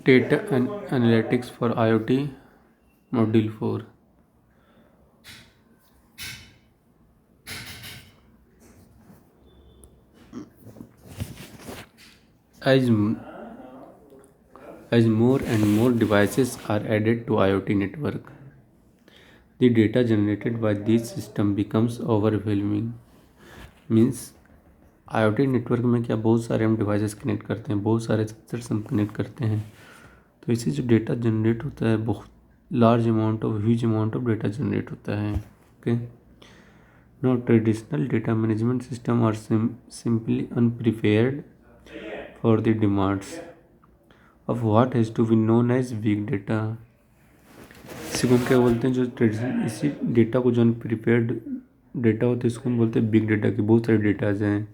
Data and Analytics for IoT, Module 4. As, as more and more devices are added to IoT network, the data generated by this system becomes overwhelming. Means IoT network में क्या बहुत सारे हम devices connect करते हैं, बहुत सारे sensors हम कनेक्ट करते हैं, तो इससे जो डेटा जनरेट होता है बहुत large amount of huge amount of data generate होता है. Okay. Now, traditional data management system are simply unprepared for the demands of what has to be known as big data. इसी को हम क्या बोलते हैं, जो ट्रेडिशनल इसी डेटा को जो अनप्रिपेयर्ड डेटा होता है इसको हम बोलते हैं बिग डेटा की. बहुत सारे डेटाज हैं.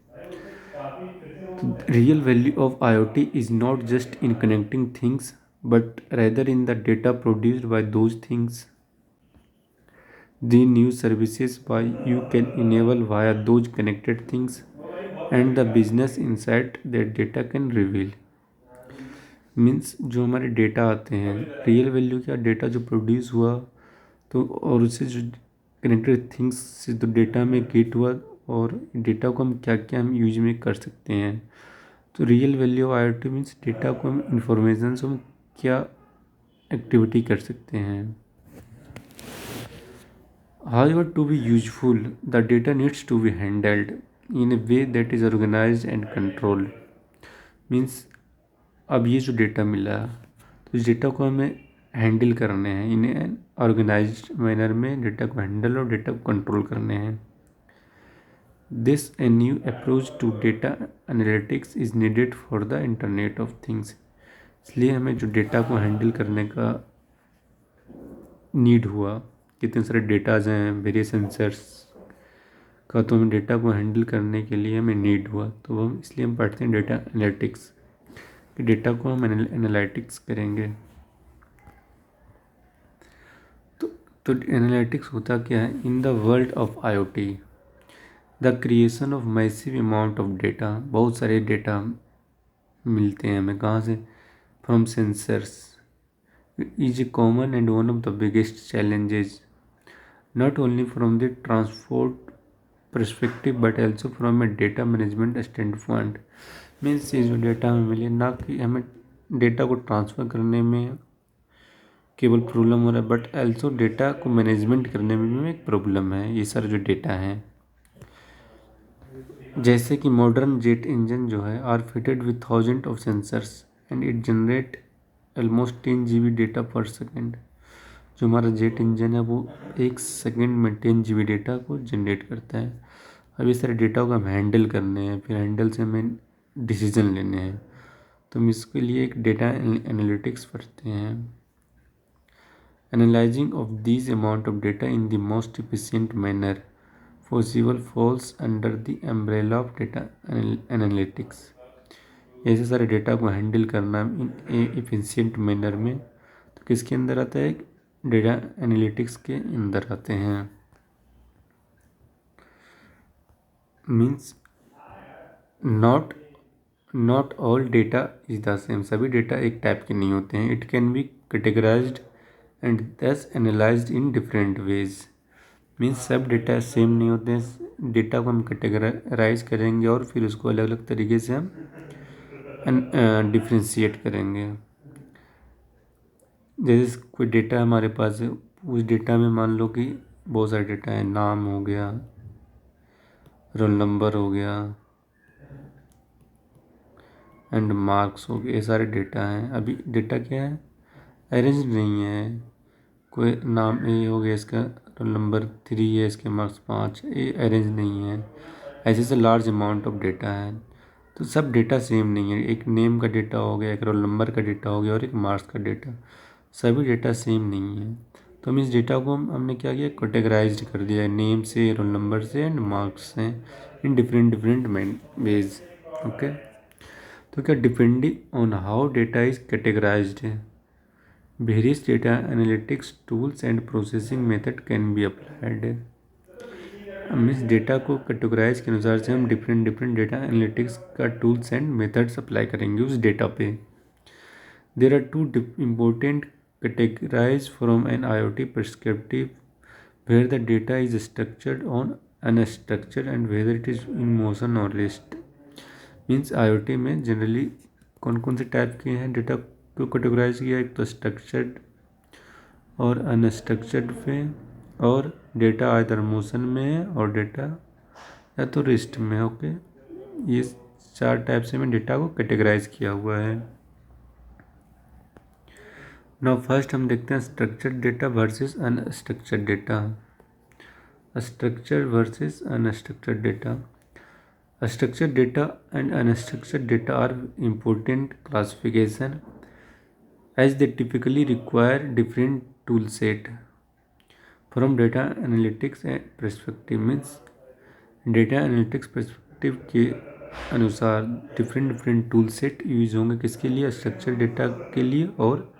तो real value of IoT is not just in connecting things but rather in the data produced by those things. The new services by you can enable via those connected things and the business insight that data can reveal. Means जो हमारे data आते हैं, real value क्या, data जो produce हुआ तो और उससे जो कनेक्टेड थिंग्स से तो डेटा में गेट हुआ और डेटा को हम क्या क्या हम यूज में कर सकते हैं. तो real value of IoT means data को हम इंफॉर्मेशन से हम क्या एक्टिविटी कर सकते हैं. However, to be useful, the data needs to be handled in a way that is organized and controlled. Means अब ये जो डेटा मिला तो इस डेटा को हमें हैंडल करने हैं, इन ऑर्गेनाइज्ड मैनर में डेटा को हैंडल और डेटा को कंट्रोल करने हैं. This a new approach to data analytics is needed for the internet of things. इसलिए हमें जो डेटा को हैंडल करने का नीड हुआ, कितने सारे डेटाज हैं वेरियस सेंसर्स का, तो हमें डेटा को हैंडल करने के लिए हमें नीड हुआ, तो हम इसलिए हम पढ़ते हैं डेटा एनालिटिक्स कि डेटा को हम एनालिटिक्स करेंगे. तो एनालिटिक्स होता क्या है. In the world of IoT the creation of massive amount of data, बहुत सारे डेटा मिलते हैं हमें कहाँ से, from sensors, is a common and one of the biggest challenges, not only from the transport perspective but also from a data management standpoint. Means ये जो data हमें मिले ना कि हमें डेटा को ट्रांसफ़र करने में केवल प्रॉब्लम हो रहा है बट ऑल्सो डेटा को मैनेजमेंट करने में भी एक प्रॉब्लम है. ये सारे जो डेटा हैं जैसे कि मॉडर्न जेट इंजन जो है are fitted with thousand of sensors and it generate almost 10 GB data per second. जो हमारा जेट इंजन है वो 1 सेकेंड में 10 GB डेटा को जनरेट करता है. अब इस सारे डेटा को हम हैंडल करने हैं, फिर हैंडल से हमें डिसीजन लेने हैं, तो हम इसके लिए एक डेटा एनालिटिक्स पढ़ते हैं. Analysing of this amount of data in the most efficient manner possible falls under the umbrella of data analytics. ऐसे सारे डेटा को हैंडल करना इन एफिशिएंट मैनर में तो किसके अंदर आता है, डेटा एनालिटिक्स के अंदर आते हैं. Means not all data is the same, सभी डेटा एक टाइप के नहीं होते हैं. It can be categorised and thus analysed in different ways. Means सब डेटा सेम नहीं होते हैं. डेटा को हम कैटेगराइज करेंगे और फिर उसको अलग अलग तरीके से हम डिफ्रेंशिएट करेंगे. जैसे कोई डेटा हमारे पास है, उस डेटा में मान लो कि बहुत सारे डेटा है, नाम हो गया, रोल नंबर हो गया एंड मार्क्स हो गए, ये सारे डेटा हैं. अभी डेटा क्या है, अरेंज नहीं है. कोई नाम ए हो गया, इसका रोल नंबर 3 है, इसके मार्क्स 5, ये अरेंज नहीं है. ऐसे से लार्ज अमाउंट ऑफ डेटा है. तो सब डेटा सेम नहीं है. एक नेम का डेटा हो गया, एक रोल नंबर का डेटा हो गया और एक मार्क्स का डेटा, सभी डेटा सेम नहीं है. तो हम इस डेटा को हमने क्या किया, कैटेगराइज कर दिया है नेम से, रोल नंबर से एंड मार्क्स से इन डिफरेंट वेज. ओके. तो क्या depending on how data is categorised है, various data analytics tools and processing method can be applied. Means data को कैटेगराइज के अनुसार से हम डिफरेंट डिफरेंट डेटा एनालिटिक्स का टूल्स एंड मेथड्स अप्लाई करेंगे उस डेटा पे। There are two important categorized from an IoT perspective where the data is structured on unstructured and whether it is in motion or rest। Means IoT में generally कौन कौन से type के हैं data को कैटेगराइज किया, एक तो स्ट्रक्चर्ड और अनस्ट्रक्चर्ड पे, और डेटा आइदर मोशन में है और डेटा या तो रेस्ट में। ओके, ये 4 टाइप से मैं डेटा को कैटेगराइज किया हुआ है। नाउ फर्स्ट हम देखते हैं structured data versus unstructured data. Structured versus unstructured data. Structured data and unstructured data are important classification as they typically require different tool set। From data analytics perspective means data analytics perspective के अनुसार different tool set use होंगे किसके लिए, structured data के लिए और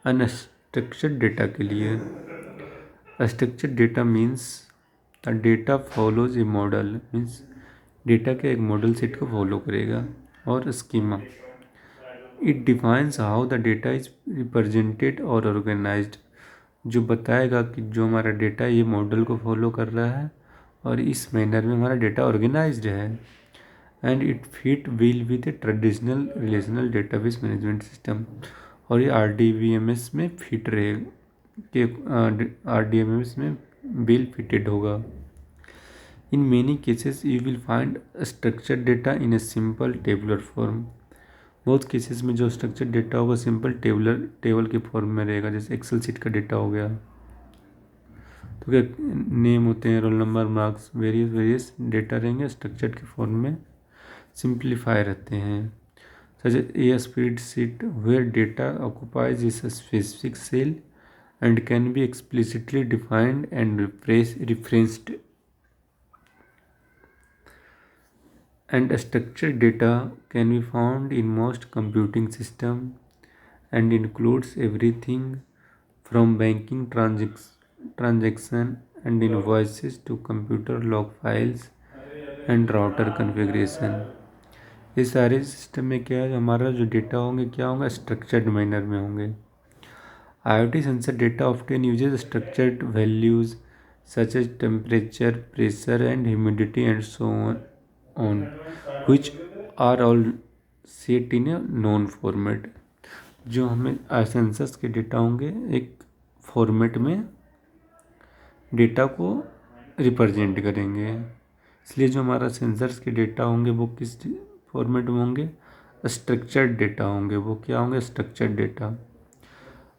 unstructured data के लिए। Structured data means the data follows A model, means data के एक मॉडल सेट को फॉलो करेगा, और schema it defines how the data is represented और ऑर्गेनाइज्ड, जो बताएगा कि जो हमारा डेटा ये मॉडल को फॉलो कर रहा है और इस मैनर में हमारा डेटा ऑर्गेनाइज्ड है। And it fit well with A traditional relational database management system, और ये RDBMS में फिट रहे कि RDBMS में वेल फिटेड होगा। In many cases you will find structured data in a simple tabular form। बहुत cases में जो स्ट्रक्चर्ड डेटा होगा सिंपल टेबल के फॉर्म में रहेगा, जैसे एक्सेल सीट का डेटा हो गया। तो क्या नेम होते हैं, roll number, marks, various data रहेंगे स्ट्रक्चर्ड के फॉर्म में, सिंप्लीफाई रहते हैं। Such a spreadsheet where data occupies is a specific cell and can be explicitly defined and referenced। And structured data can be found in most computing systems and includes everything from banking transaction and invoices to computer log files and router configuration। ये सारे system में क्या है, हमारा जो data होंगे क्या होंगे, स्ट्रक्चर्ड मैनर में होंगे। IoT sensor data often uses structured values such as temperature, pressure and humidity and so on which are all set in a known format। जो हमें सेंसर्स के डेटा होंगे एक फॉर्मेट में डेटा को रिप्रेजेंट करेंगे, इसलिए जो हमारा सेंसर्स के डेटा होंगे वो किस फॉर्मेट में होंगे, स्ट्रक्चर्ड डेटा होंगे। वो क्या होंगे, structured data.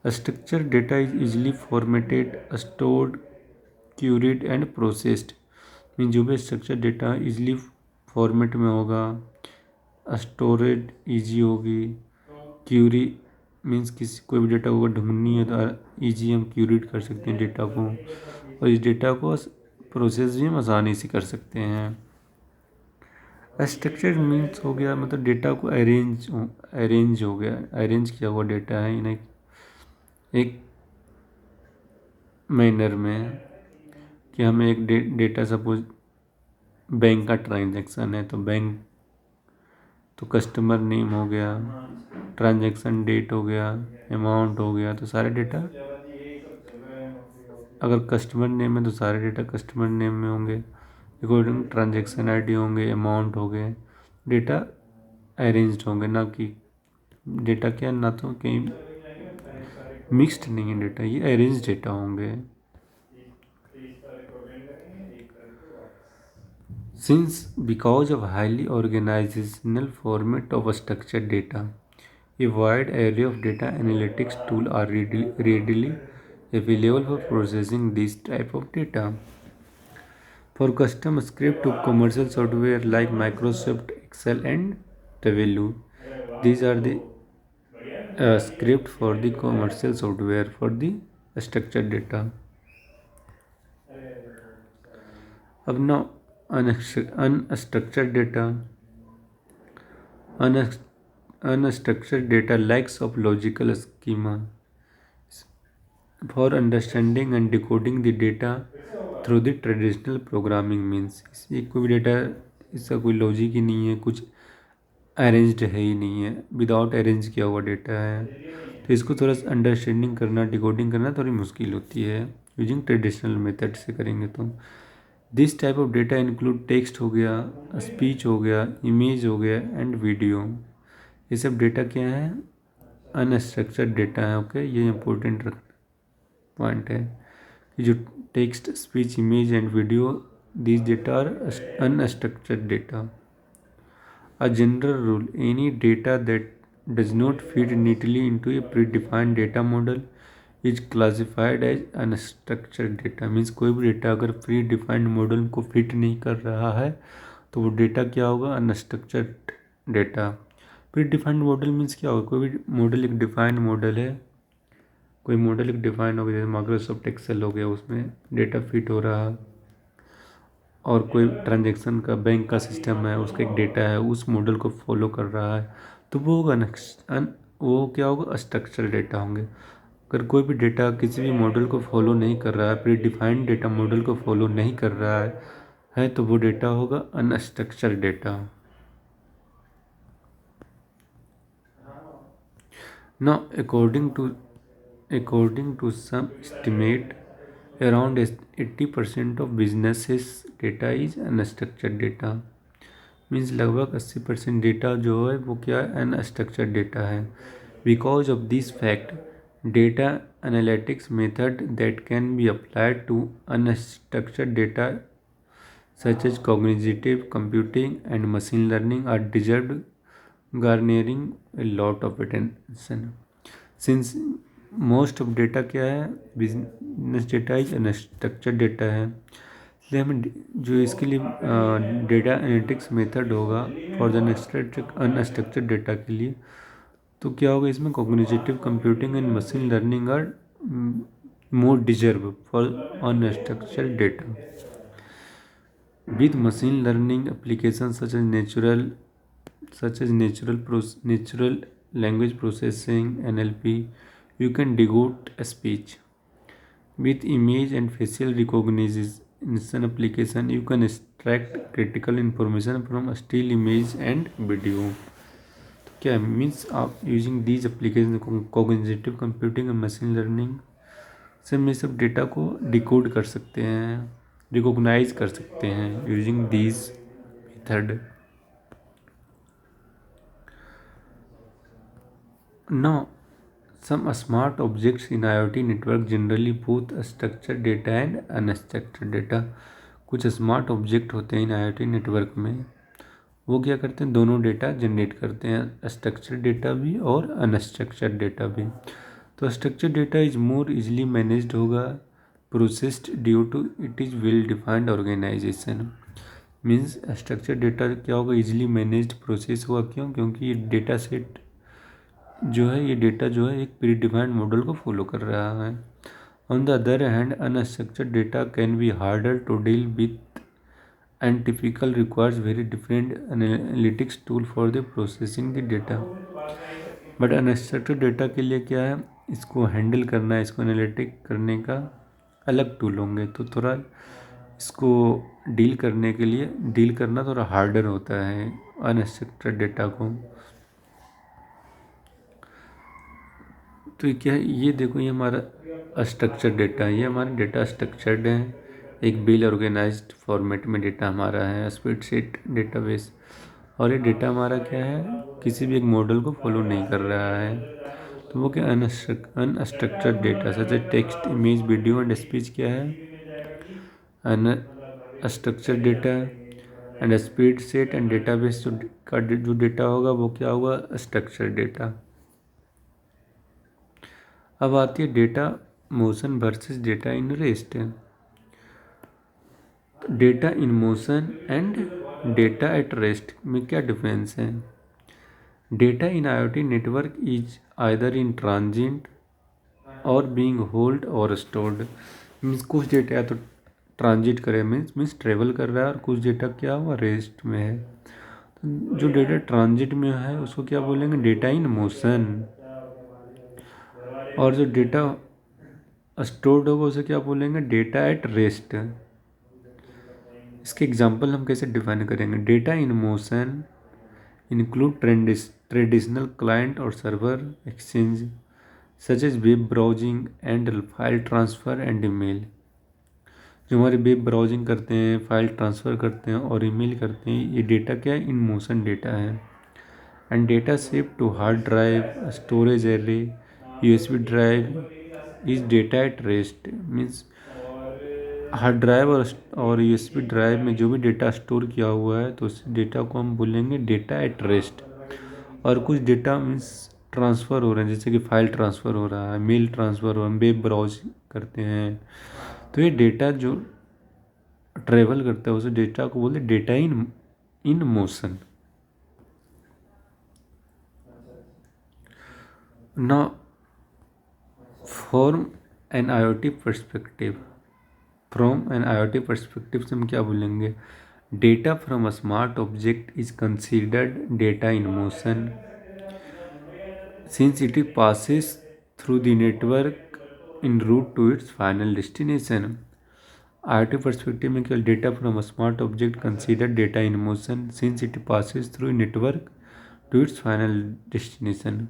Structured data is easily formatted, stored, queried and processed. Mean जो भी स्ट्रक्चर्ड डेटा इजीली फॉर्मेट में होगा, स्टोरेज इजी होगी, क्यूरी मीन्स किसी कोई भी डेटा को ढूंढनी है तो इजी हम क्यूरेट कर सकते हैं डेटा को, और इस डेटा को प्रोसेस भी हम आसानी से कर सकते हैं। स्ट्रक्चर्ड मीन्स हो गया मतलब डेटा को अरेंज हो गया, अरेंज किया हुआ डेटा है इन्हें एक मैनर में, कि हमें एक डेटा सपोज बैंक का ट्रांजैक्शन है तो बैंक तो कस्टमर नेम हो गया, ट्रांजैक्शन डेट हो गया, अमाउंट हो गया, तो सारे डेटा अगर कस्टमर नेम है तो सारे डेटा कस्टमर नेम में होंगे, अकॉर्डिंग ट्रांजैक्शन आईडी होंगे, अमाउंट हो गए, डेटा अरेंज्ड होंगे, ना कि डेटा क्या ना तो कहीं मिक्स्ड नहीं है डेटा, ये अरेंज डेटा होंगे। Since because of highly organizational format of structured data, a wide array of data analytics tools are readily available for processing this type of data. For custom script to commercial software like Microsoft Excel and Tableau, these are the script for the commercial software for the structured data. अब now unstructured data। Unstructured data lacks of logical schema for understanding and decoding the data through the traditional programming means, ये कोई भी data इसका कोई logic ही नहीं है, कुछ arranged है ही नहीं है, विदाउट अरेंज किया हुआ डेटा है, तो इसको थोड़ा सा अंडरस्टैंडिंग करना, डिकोडिंग करना थोड़ी मुश्किल होती है यूजिंग ट्रेडिशनल मेथड से करेंगे तो। This type of data include text हो गया, स्पीच हो गया, इमेज हो गया एंड वीडियो। ये सब डेटा क्या है? अनस्ट्रक्चर्ड डेटा है। ओके, ये इंपॉर्टेंट पॉइंट है कि जो text, speech, image and video, these data are unstructured data. A general rule: any data that does not fit neatly into a predefined data model is classified as unstructured data. Means कोई भी data अगर pre defined model को fit नहीं कर रहा है तो वो डेटा क्या होगा? Unstructured data. Pre defined model means क्या होगा? कोई भी मॉडल एक डिफाइंड मॉडल है, कोई मॉडल एक डिफाइंड हो गया, जैसे माइक्रोसॉफ्ट एक्सेल हो गया, उसमें डेटा फिट हो रहा है, और कोई ट्रांजैक्शन का बैंक का सिस्टम है, उसका एक डेटा है, उस मॉडल को फॉलो कर रहा है, तो वो होगा वो क्या होगा? स्ट्रक्चर डेटा होंगे। अगर कोई भी डेटा किसी भी मॉडल को फॉलो नहीं कर रहा है, प्री डिफाइंड डेटा मॉडल को फॉलो नहीं कर रहा है तो वो डेटा होगा unstructured data. Now, according to some estimate, around 80% of businesses data is unstructured data. Means लगभग 80% डेटा जो है वो क्या है? अनस्ट्रक्चर्ड डेटा है। Because of this fact, data analytics method that can be applied to unstructured data such as cognitive computing and machine learning are deserved garnering a lot of attention. Since most of data क्या है? Business data is unstructured data है, इसलिए हमें जो इसके लिए data analytics method होगा for the unstructured data के लिए, तो क्या होगा इसमें? Cognitive computing and machine learning are more deserve for unstructured data. With machine learning applications such as natural language processing (NLP), you can decode a speech. With image and facial recognition application, you can extract critical information from a still image and video. तो क्या means आप using these application, cognitive computing और machine learning से हम ये सब data को decode कर सकते हैं, रिकॉग्नाइज कर सकते हैं using these method. Now some smart objects in IoT network generally both structured data and unstructured data. कुछ स्मार्ट ऑब्जेक्ट होते हैं इन IoT नेटवर्क में, वो क्या करते हैं? दोनों डेटा जनरेट करते हैं, स्ट्रक्चर्ड डेटा भी और अनस्ट्रक्चर्ड डेटा भी। तो structured data is more easily managed होगा, processed due to it is well defined organisation. Means structure data क्या होगा? इजीली मैनेज्ड प्रोसेस हुआ। क्यों? क्योंकि ये डेटा सेट जो है, ये डेटा जो है एक प्री डिफाइंड मॉडल को फॉलो कर रहा है। On the other hand, unstructured data can be harder to deal with and typical requires very different analytics tool for the processing the data. But unstructured data के लिए क्या है? इसको handle करना, इसको एनालिटिक करने का अलग टूल होंगे, तो थोड़ा इसको डील करना थोड़ा हार्डर होता है अनस्ट्रक्चर्ड डेटा को। तो ये क्या है? ये देखो, ये हमारा स्ट्रक्चर्ड डेटा है, ये हमारा डेटा स्ट्रक्चर्ड है, एक वेल ऑर्गेनाइज्ड फॉर्मेट में डेटा हमारा है, स्प्रेडशीट डेटाबेस। और ये डेटा हमारा क्या है? किसी भी एक मॉडल को फॉलो नहीं कर रहा है, तो वो क्या? अनस्ट्रक्चर्ड डेटा जैसे text, image, video and speech क्या है? Unstructured data. And spread set and database जो डेटा होगा वो क्या होगा? Structured data. अब आती है data motion versus data in rest. Data in motion and data at rest में क्या डिफरेंस है? Data in IoT network is either in transit और बीइंग होल्ड और स्टोर्ड। मीन्स कुछ डेटा या तो ट्रांजिट करे, मीन्स ट्रेवल कर रहा है, और कुछ डेटा क्या हुआ? रेस्ट में है। तो जो डेटा ट्रांजिट में है उसको क्या बोलेंगे? Data in motion. और जो डेटा स्टोर्ड होगा उसे क्या बोलेंगे, डेटा एट रेस्ट। इसके एग्जांपल हम कैसे डिफाइन करेंगे, data in motion include traditional client और server exchange such as web browsing and file transfer and email. जो हमारे वेब ब्राउजिंग करते हैं, फाइल ट्रांसफ़र करते हैं और ईमेल करते हैं, ये डेटा क्या है, इन मोशन डेटा है। And data shift to hard drive, storage array, USB drive is data at rest. Means hard drive और यूएसबी ड्राइव में जो भी डेटा स्टोर किया हुआ है तो उस डेटा को हम बोलेंगे डेटा एट रेस्ट। और कुछ डेटा मीन्स ट्रांसफ़र हो रहे हैं, जैसे कि फाइल ट्रांसफ़र हो रहा है, मेल ट्रांसफ़र हो रहा है, वेब ब्राउज करते हैं, तो ये डेटा जो ट्रेवल करता है उस डेटा को बोलते हैं data in in motion. Now form an IoT perspective, from an IoT perspective से हम क्या बोलेंगे, data from a smart object is considered data in motion since it passes through the network en route to its final destination. IoT perspective में केवल data from a smart object considered data in motion since it passes through network to its final destination.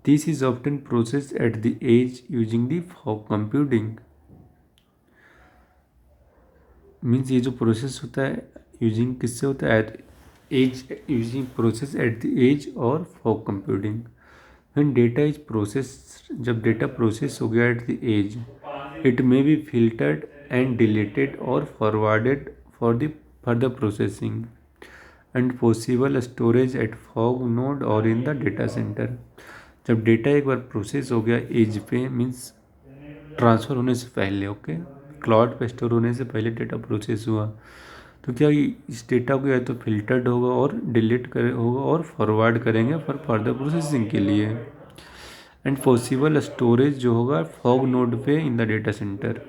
This is often processed at the edge using the fog computing. Means ये जो process होता है using किससे होता है, at edge, using process at the edge और fog computing. When data is process, जब data process हो गया at the edge, it may be filtered and deleted और forwarded for the further processing and possible storage at fog node और in the data centre. जब data एक बार process हो गया एज पे, मीन्स ट्रांसफ़र होने से पहले, ओके, क्लाउड पे स्टोर होने से पहले डेटा प्रोसेस हुआ, तो क्या इस डेटा को या तो फिल्टर्ड होगा और डिलीट करे होगा और फॉरवर्ड करेंगे फॉर फर्दर प्रोसेसिंग के लिए, एंड पॉसिबल स्टोरेज जो होगा फॉग नोड पे in the data center.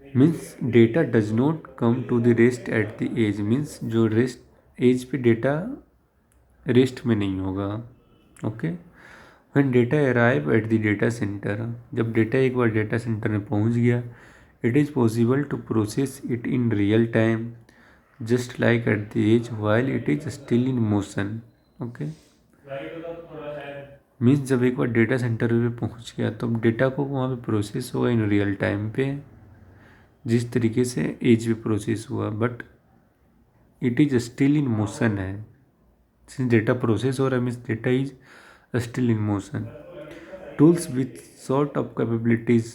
Means data does not come to the rest at the edge, means जो रेस्ट एज पे डेटा रेस्ट में नहीं होगा, okay. When data arrive at the data centre, जब data एक बार data center में पहुंच गया, it is possible to process it in real time just like at the edge while it is still in motion, okay. Means जब एक बार data centre पे पहुंच गया तो अब डेटा को वहाँ पे प्रोसेस होगा इन रियल टाइम पे, जिस तरीके से एज पे प्रोसेस हुआ, but it is still in motion है। सिंस डेटा प्रोसेस हो रहा है means data is still in motion. Tools with sort of capabilities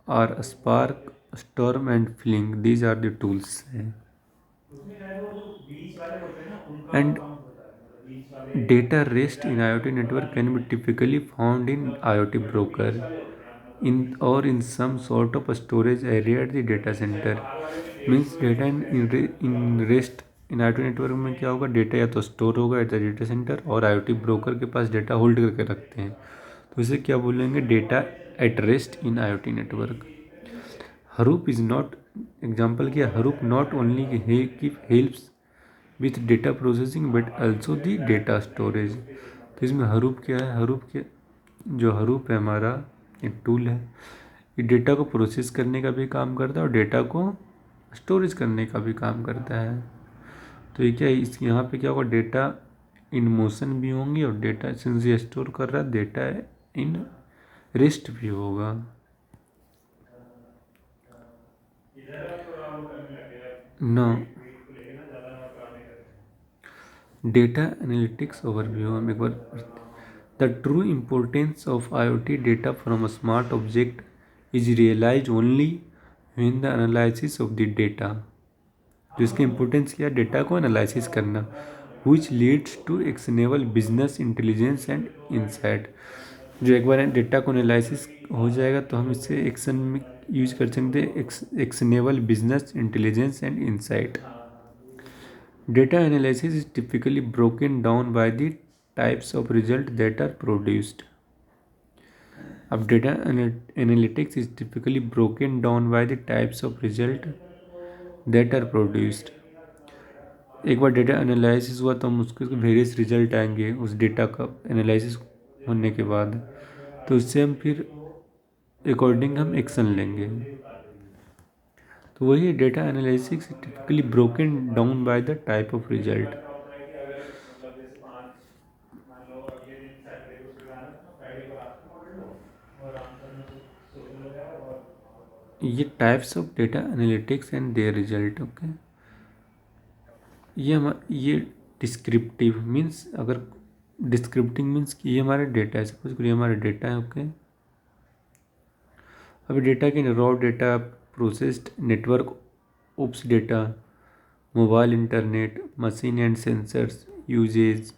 are Spark, Storm and Fling. These are the tools. And data rest in IoT network can be typically found in IoT broker in or in some sort of a storage area at the data center. Means data in rest in IoT network में क्या होगा, data या तो store होगा eight the data centre और IoT broker के पास data hold करके रखते हैं, तो इसे क्या बोलेंगे, data at rest in IoT network. Hadoop is not, example किया, Hadoop not only helps with data processing but also the data storage। तो इसमें Hadoop क्या है, Hadoop है हमारा एक टूल है, ये डेटा को प्रोसेस करने का भी काम करता है और डेटा को स्टोरेज करने का भी काम करता है। तो ये क्या है, इस यहाँ पे क्या होगा, डेटा इन मोशन भी होंगे और डेटा सिंस ये स्टोर कर रहा है डेटा इन रेस्ट भी होगा। Now, data analytics overview हम एक बार, the true importance of IoT data from a smart object is realized only when the analysis of the data, जो इसका इम्पोर्टेंस क्या है, डेटा को एनालिसिस करना, which leads to actionable business intelligence and insight। जो एक बार डेटा को एनालिसिस हो जाएगा तो हम इससे एक्शन में यूज कर सकते हैं, actionable business intelligence and insight. Data analysis is typically broken down by the types of results that are produced. अब data analytics is typically broken down by the types of result that are produced। एक बार data analysis हुआ तो हम उसके various result आएंगे उस data का एनालिसिस होने के बाद, तो उससे हम फिर अकॉर्डिंग हम एक्शन लेंगे। तो वही data analysis typically broken down by the type of result. ये types of data analytics and their result. Okay, ये डिस्क्रिप्टिव मीन्स, अगर डिस्क्रिप्टिव मीन्स कि ये हमारा डेटा है, सपोज करिए हमारा डेटा है। ओके, अभी डेटा के raw data, processed network ops data, mobile internet, machine and sensors usage,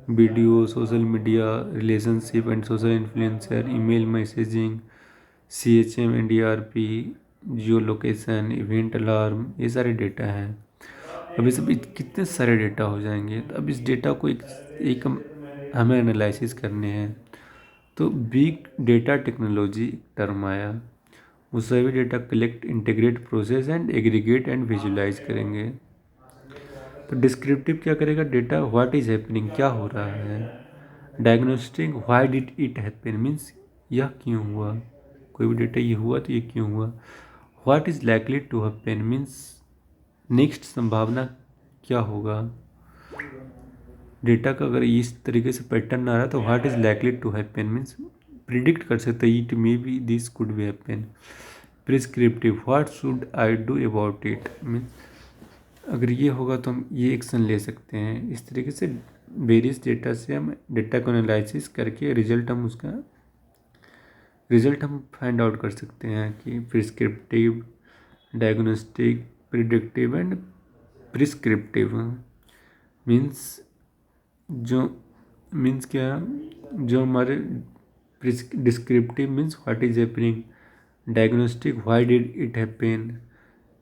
video, social media, relationship and social influencer, email messaging, CHM, NDRP, geo location, event alarm, ये सारे data हैं। अब ये सब कितने सारे डेटा हो जाएंगे। तो अब इस डेटा को एक हमें एनालिसिस करने हैं। तो बिग डेटा टेक्नोलॉजी टर्म आया। वो सभी data collect, integrate, process and aggregate and visualize करेंगे। तो डिस्क्रिप्टिव क्या करेगा, डेटा व्हाट इज हैपनिंग, क्या हो रहा है। Diagnostic, why did it happen means यह क्यों हुआ, कोई भी डेटा ये हुआ तो ये क्यों हुआ। What is likely to happen means next संभावना क्या होगा। डेटा का अगर इस तरीके से पैटर्न आ रहा है तो what is likely to happen means predict कर सकते हैं, it may be this could be happen. Prescriptive, what should I do about it means अगर ये होगा तो हम ये एक्शन ले सकते हैं। इस तरीके से वेरियस डेटा से हम डेटा को एनालिसिस करके रिजल्ट हम फाइंड आउट कर सकते हैं कि prescriptive, diagnostic, predictive and prescriptive means जो मीन्स क्या, जो हमारे descriptive means what is happening, diagnostic why did it happen,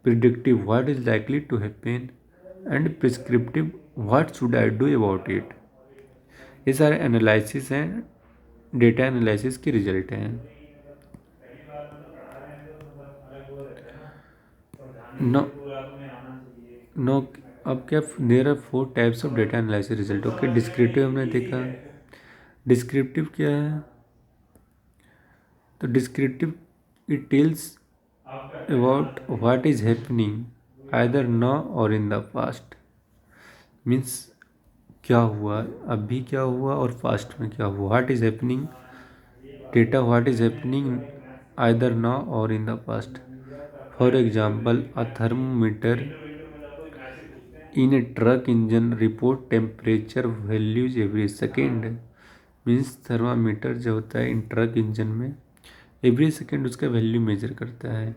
predictive what is likely to happen and prescriptive what should I do about it. ये सारे analysis हैं, data analysis के result हैं। No no अब क्या, there are 4 types of data analysis result. Okay, descriptive हमने देखा। Descriptive क्या है, तो descriptive it tells about what is happening either now और इन द पास्ट मीन्स क्या हुआ, अभी क्या हुआ और पास्ट में क्या हुआ। What is happening data, what is happening either now और in the past. For example, a thermometer in a truck engine report temperature values every second means thermometer जो होता है इन ट्रक इंजन में every second उसका value measure करता है।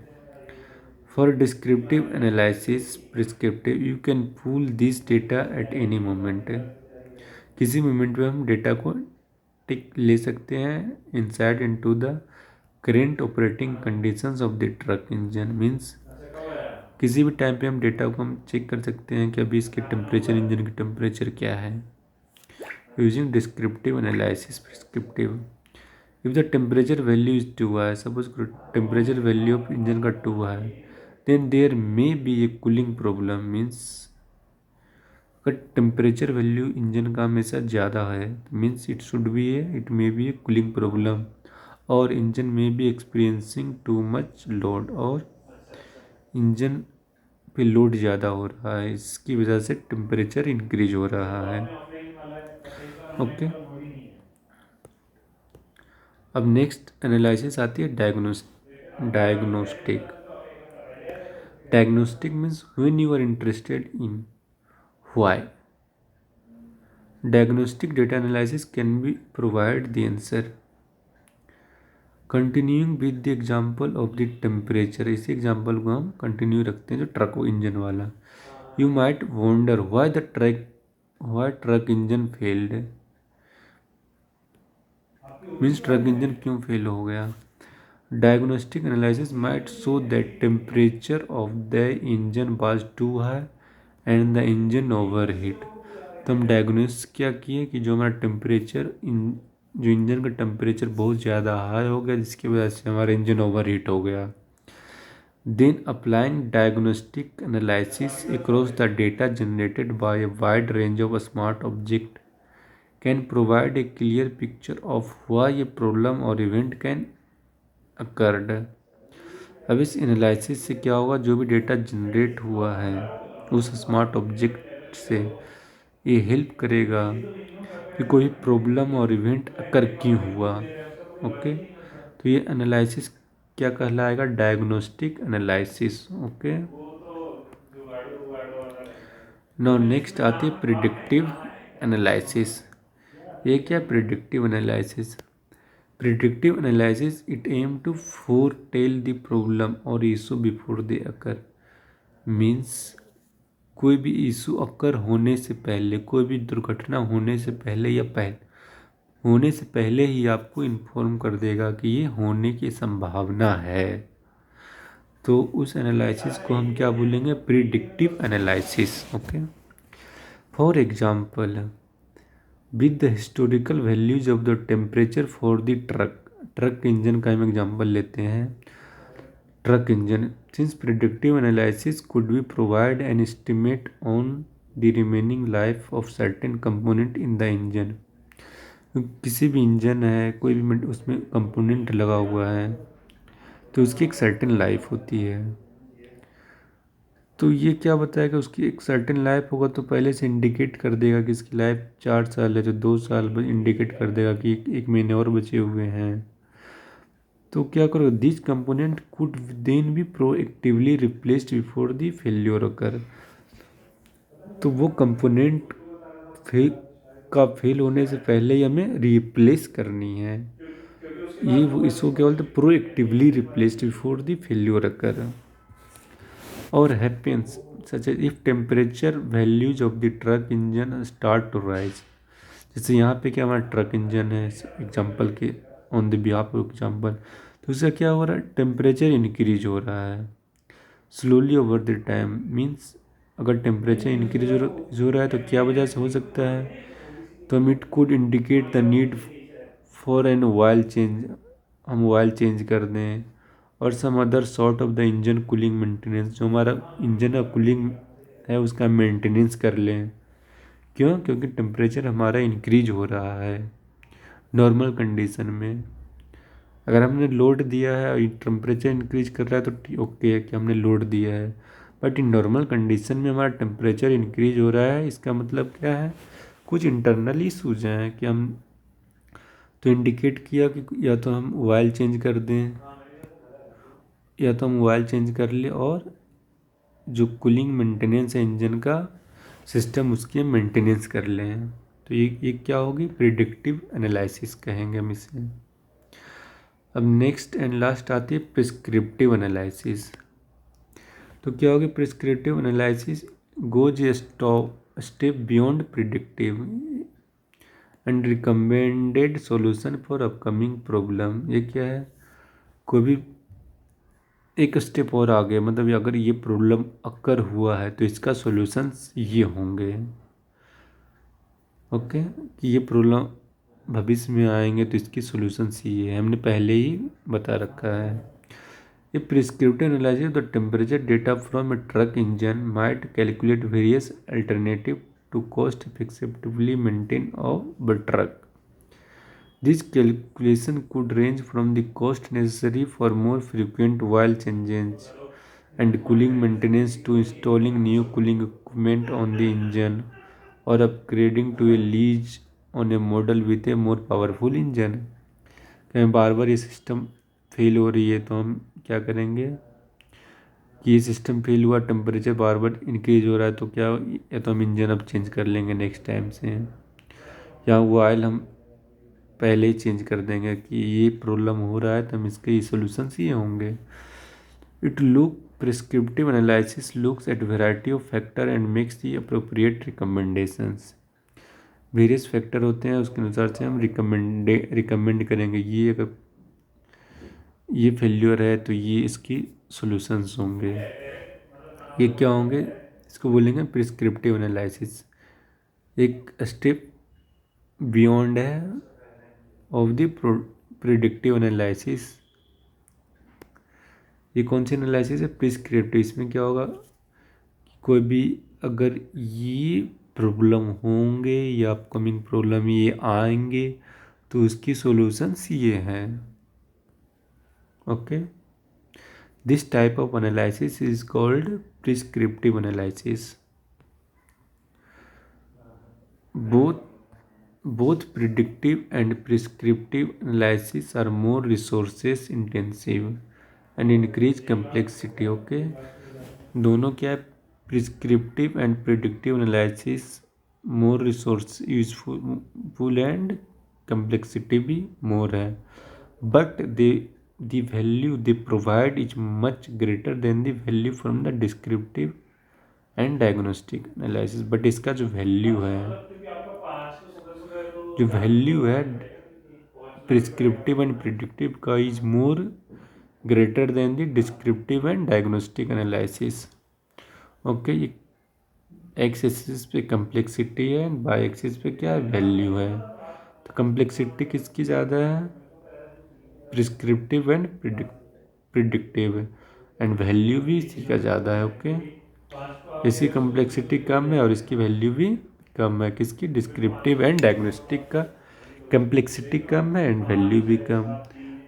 For descriptive analysis prescriptive, you can pull this data at any moment. किसी moment में हम डेटा को टिक ले सकते हैं inside into the current operating conditions of the truck engine means किसी भी टाइम पे हम डेटा को हम चेक कर सकते हैं कि अभी इसके टेम्परेचर, इंजन की टेम्परेचर क्या है। Using descriptive analysis prescriptive, if the temperature value is 2 है, suppose temperature value of engine का 2 है, then there may be a cooling problem means अगर टेम्परेचर वैल्यू इंजन का हमेशा ज़्यादा है means it may be a cooling problem और engine में be experiencing too much load, और इंजन पे लोड ज़्यादा हो रहा है, इसकी वजह से टेम्परेचर इंक्रीज हो रहा है। ओके, अब नेक्स्ट एनालिसिस आती है diagnostic. Diagnostic means when you are interested in why. Diagnostic data analysis can be provide the answer. Continuing with the example of the temperature, इसी एग्जाम्पल को हम कंटिन्यू रखते हैं जो ट्रक इंजन वाला। You might wonder why truck engine failed means truck engine क्यों fail हो गया। Diagnostic analysis might show that temperature of the engine was too high and the engine overheat. तो हम डायग्नोस क्या किए कि जो हमारा टेम्परेचर जो इंजन का टेम्परेचर बहुत ज़्यादा हाई हो गया जिसकी वजह से हमारा इंजन ओवरहीट हो गया। Then applying diagnostic analysis across the data generated by a wide range of smart object can provide a clear picture of why a problem or event can occurred. अब इस एनालिसिस से क्या होगा, जो भी data generate हुआ है उस स्मार्ट ऑब्जेक्ट से ये हेल्प करेगा कि कोई प्रॉब्लम और इवेंट अकर क्यों हुआ। ओके, तो ये एनालिसिस क्या कहलाएगा, diagnostic analysis. Okay, now next आती है प्रिडिक्टिव एनालिसिस। ये क्या predictive analysis? Predictive analysis, it aim to foretell the problem or issue before they occur. Means कोई भी इशू अकर होने से पहले, कोई भी दुर्घटना होने से पहले या होने से पहले ही आपको इन्फॉर्म कर देगा कि ये होने की संभावना है। तो उस एनालिसिस को हम क्या बोलेंगे, predictive analysis. Okay, for example with the historical values of the temperature for the truck engine का हम एग्जाम्पल लेते हैं। Truck engine, since predictive analysis could be provide an estimate on the remaining life of certain component in the engine. किसी भी engine है, कोई भी उसमें कंपोनेंट लगा हुआ है तो उसकी एक सर्टेन लाइफ होती है। तो ये क्या बताएगा, उसकी एक सर्टेन लाइफ होगा तो पहले से इंडिकेट कर देगा कि इसकी लाइफ 4 साल है, तो 2 साल इंडिकेट कर देगा कि 1 महीने और बचे हुए हैं। तो क्या करो, this component could then be proactively replaced before the failure occur. तो वो कंपोनेंट फेल होने से पहले ही हमें रिप्लेस करनी है। ये वो इसको क्या बोलते हैं, proactively replaced before the failure occur. और happens such as if temperature values of the truck engine start to rise। जैसे यहाँ पे क्या हमारा ट्रक इंजन है एग्जांपल के, on the behalf of example, तो उसका क्या हो रहा है, टेम्परेचर इंक्रीज हो रहा है slowly over the time. Means अगर टेम्परेचर इंक्रीज हो रहा है तो क्या वजह से हो सकता है, तो हम it could indicate the need for an oil change, हम ऑयल चेंज कर दें। और some other sort of the engine cooling maintenance, जो हमारा इंजन का कूलिंग है उसका मेंटेनेंस कर लें। क्यों? क्योंकि टेम्परेचर हमारा इंक्रीज हो रहा है। नॉर्मल कंडीशन में अगर हमने लोड दिया है और टेम्परेचर इंक्रीज कर रहा है तो ओके है कि हमने लोड दिया है, बट इन नॉर्मल कंडीशन में हमारा टेम्परेचर इंक्रीज हो रहा है, इसका मतलब क्या है, कुछ इंटरनल इशूज हैं कि हम तो इंडिकेट किया कि या तो हम ऑयल चेंज कर दें, या तो हम ऑयल चेंज कर ले, और जो कूलिंग मेंटेनेंस है इंजन का सिस्टम उसकी मेंटेनेंस कर लें। तो ये क्या होगी, प्रिडिक्टिव एनालिसिस कहेंगे हम इसे। अब नेक्स्ट एंड लास्ट आती है प्रिस्क्रिप्टिव एनालिसिस। तो क्या होगी, prescriptive analysis goes a step beyond predictive and recommended solution for upcoming problem. ये क्या है, कोई भी एक स्टेप और आगे, मतलब अगर ये प्रॉब्लम अकर हुआ है तो इसका सॉल्यूशंस ये होंगे। ओके, कि ये प्रॉब्लम भविष्य में आएंगे तो इसकी सॉल्यूशंस ये है, हमने पहले ही बता रखा है। ये prescriptive analysis the temperature data from a truck engine might calculate various alternative to cost effectively maintain of the truck. This calculation could range from the cost necessary for more frequent oil changes and cooling maintenance to installing new cooling equipment on the engine or upgrading to a lease on a model with a more powerful engine। कहीं बार बार ये system fail हो रही है तो हम क्या करेंगे कि ये सिस्टम फेल हुआ, टेम्परेचर बार बार इंक्रीज हो रहा है, तो क्या, या तो हम इंजन अब चेंज कर लेंगे नेक्स्ट टाइम से, या वो ऑयल हम पहले ही चेंज कर देंगे कि ये प्रॉब्लम हो रहा है तो हम इसके सॉल्यूशंस ये होंगे। It look prescriptive analysis looks at variety of factor and makes the appropriate recommendations. Various factor होते हैं, उसके अनुसार से हम रिकमेंड करेंगे, ये अगर ये फेल्योर है तो ये इसकी सॉल्यूशंस होंगे। ये क्या होंगे, इसको बोलेंगे प्रिस्क्रिप्टिव एनालिसिस। एक स्टेप बियॉन्ड है ऑफ द प्रिडिक्टिव एनालिसिस। ये कौन सी एनालिसिस है, प्रिस्क्रिप्टिव। इसमें क्या होगा, कोई भी अगर ये प्रॉब्लम होंगे या अपकमिंग प्रॉब्लम ये आएंगे तो उसकी सॉल्यूशंस ये हैं। Okay, this type of analysis is called prescriptive analysis. Both both predictive and prescriptive analysis are more resources intensive and increase complexity. Okay, दोनों क्या है, prescriptive and predictive analysis more resource useful and complexity भी मोर है, but the value they provide is much greater than the value from the descriptive and diagnostic analysis. But इसका जो value है prescriptive and predictive का is more greater than the descriptive and diagnostic analysis. Okay, ये x axis पे complexity है, Y axis पे क्या है, वैल्यू है। तो कम्प्लेक्सिटी किसकी ज़्यादा है, prescriptive and predictive, and value भी इसी का ज़्यादा है। ओके, इसकी कम्प्लेक्सिटी कम है और इसकी वैल्यू भी कम है, किसकी, डिस्क्रिप्टिव एंड डायग्नोस्टिक का कम्प्लेक्सिटी कम है एंड वैल्यू भी कम।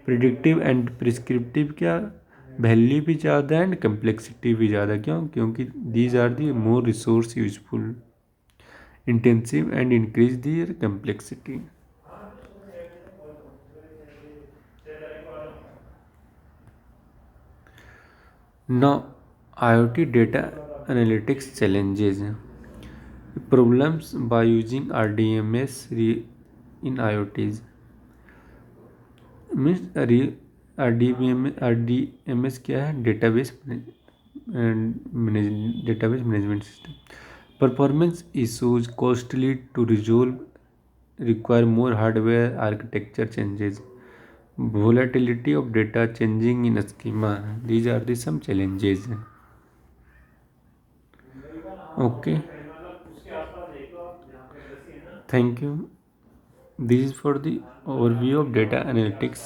प्रिडिक्टिव एंड प्रिस्क्रिप्टिव क्या, वैल्यू भी ज़्यादा एंड कम्प्लेक्सिटी भी ज़्यादा। क्यों, क्योंकि these are the more resource useful intensive and increase their complexity. Now, IoT data analytics challenges. Problems by using RDMS in IoTs. Means RDMS क्या है, database management system. Performance issues costly to resolve, require more hardware architecture changes, volatility of data changing in schema. These are the some challenges. Okay, thank you. This is for the overview of data analytics.